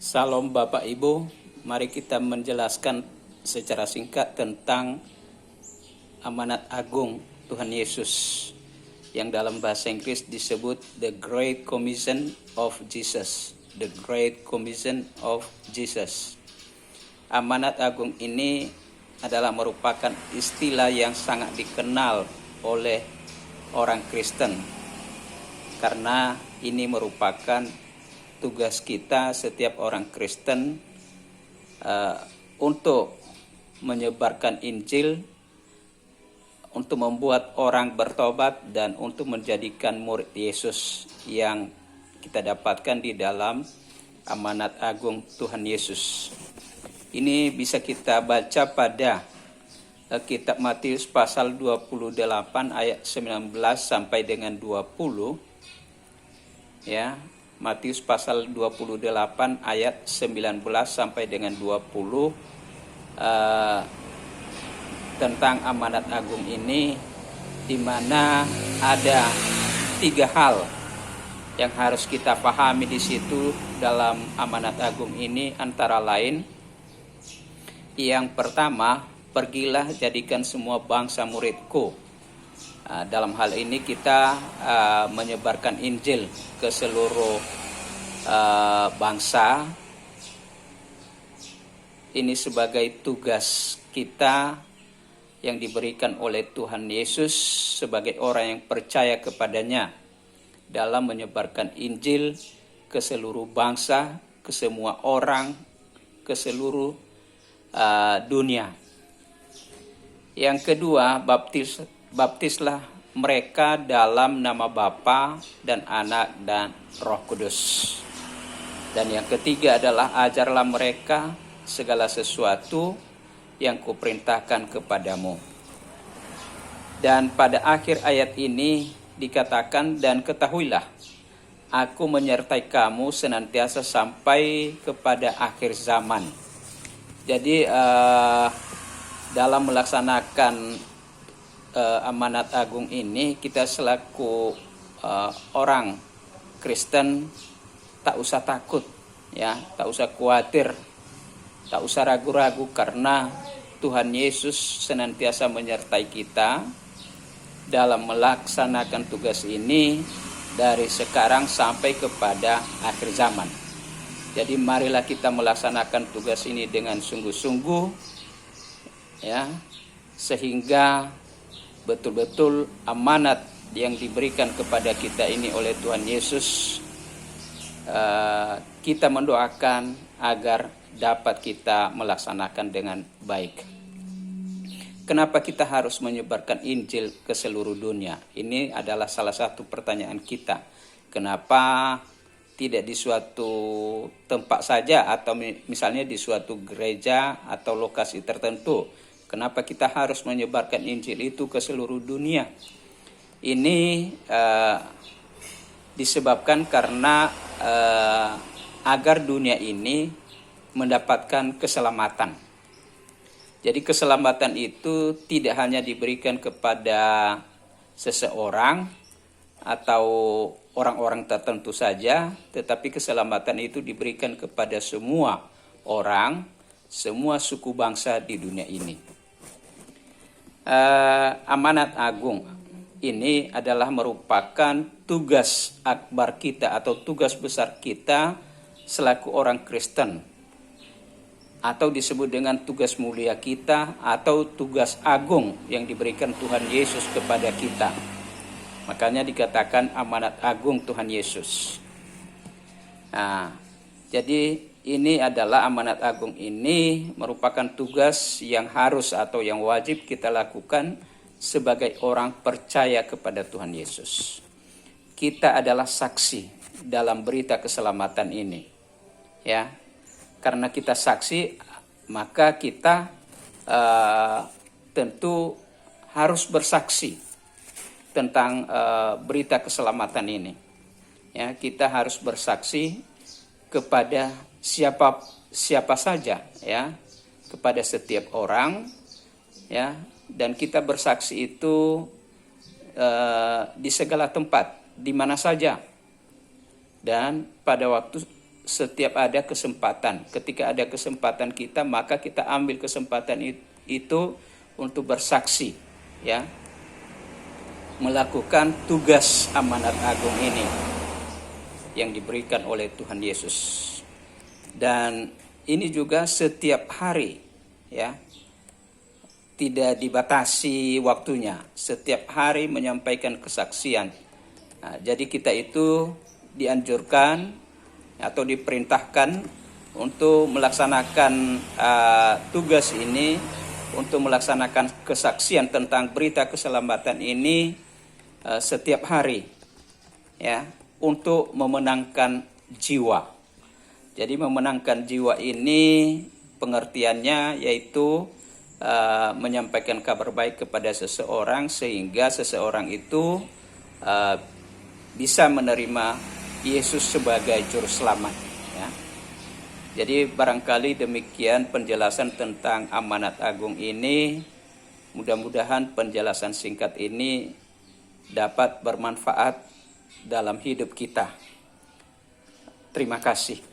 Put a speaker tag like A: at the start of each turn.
A: Salam Bapak Ibu, mari kita menjelaskan secara singkat tentang amanat agung Tuhan Yesus yang dalam bahasa Inggris disebut The Great Commission of Jesus. The Great Commission of Jesus. Amanat agung ini adalah merupakan istilah yang sangat dikenal oleh orang Kristen karena ini merupakan tugas kita setiap orang Kristen untuk menyebarkan Injil, untuk membuat orang bertobat dan untuk menjadikan murid Yesus yang kita dapatkan di dalam amanat agung Tuhan Yesus. Ini bisa kita baca pada kitab Matius pasal 28 ayat 19 sampai dengan 20. Ya, Matius pasal 28 ayat 19 sampai dengan 20 tentang amanat agung ini, di mana ada 3 hal yang harus kita pahami di situ dalam amanat agung ini, antara lain yang pertama, pergilah jadikan semua bangsa muridku. Dalam hal ini kita menyebarkan Injil ke seluruh bangsa. Ini sebagai tugas kita yang diberikan oleh Tuhan Yesus sebagai orang yang percaya kepadanya dalam menyebarkan Injil ke seluruh bangsa, ke semua orang, ke seluruh dunia. Yang kedua, baptislah mereka dalam nama Bapa dan Anak dan Roh Kudus. Dan yang ketiga adalah ajarlah mereka segala sesuatu yang kuperintahkan kepadamu. Dan pada akhir ayat ini dikatakan, dan ketahuilah, aku menyertai kamu senantiasa sampai kepada akhir zaman. Jadi dalam melaksanakan amanat agung ini, kita selaku orang Kristen tak usah takut, ya, tak usah khawatir, tak usah ragu-ragu, karena Tuhan Yesus senantiasa menyertai kita dalam melaksanakan tugas ini dari sekarang sampai kepada akhir zaman. Jadi marilah kita melaksanakan tugas ini dengan sungguh-sungguh, ya, sehingga betul-betul amanat yang diberikan kepada kita ini oleh Tuhan Yesus, kita mendoakan agar dapat kita melaksanakan dengan baik. Kenapa kita harus menyebarkan Injil ke seluruh dunia? Ini adalah salah satu pertanyaan kita. Kenapa tidak di suatu tempat saja, atau misalnya di suatu gereja atau lokasi tertentu? Kenapa kita harus menyebarkan Injil itu ke seluruh dunia? Ini disebabkan karena agar dunia ini mendapatkan keselamatan. Jadi keselamatan itu tidak hanya diberikan kepada seseorang atau orang-orang tertentu saja, tetapi keselamatan itu diberikan kepada semua orang, semua suku bangsa di dunia ini. Amanat agung ini adalah merupakan tugas akbar kita atau tugas besar kita selaku orang Kristen, atau disebut dengan tugas mulia kita atau tugas agung yang diberikan Tuhan Yesus kepada kita. Makanya dikatakan amanat agung Tuhan Yesus. Nah, jadi ini adalah amanat agung ini merupakan tugas yang harus atau yang wajib kita lakukan sebagai orang percaya kepada Tuhan Yesus. Kita adalah saksi dalam berita keselamatan ini, ya. Karena kita saksi, maka kita tentu harus bersaksi tentang berita keselamatan ini. Ya, kita harus bersaksi kepada siapa saja, ya, kepada setiap orang, ya, dan kita bersaksi itu di segala tempat, di mana saja, dan pada waktu setiap ada kesempatan. Ketika ada kesempatan kita, maka kita ambil kesempatan itu untuk bersaksi, ya, melakukan tugas amanat agung ini yang diberikan oleh Tuhan Yesus. Dan ini juga setiap hari, ya, tidak dibatasi waktunya, setiap hari menyampaikan kesaksian. Nah, jadi kita itu dianjurkan atau diperintahkan untuk melaksanakan tugas ini, untuk melaksanakan kesaksian tentang berita keselamatan ini setiap hari, ya, untuk memenangkan jiwa. Jadi memenangkan jiwa ini pengertiannya yaitu menyampaikan kabar baik kepada seseorang sehingga seseorang itu bisa menerima Yesus sebagai juru selamat, ya. Jadi barangkali demikian penjelasan tentang amanat agung ini. Mudah-mudahan penjelasan singkat ini dapat bermanfaat dalam hidup kita. Terima kasih.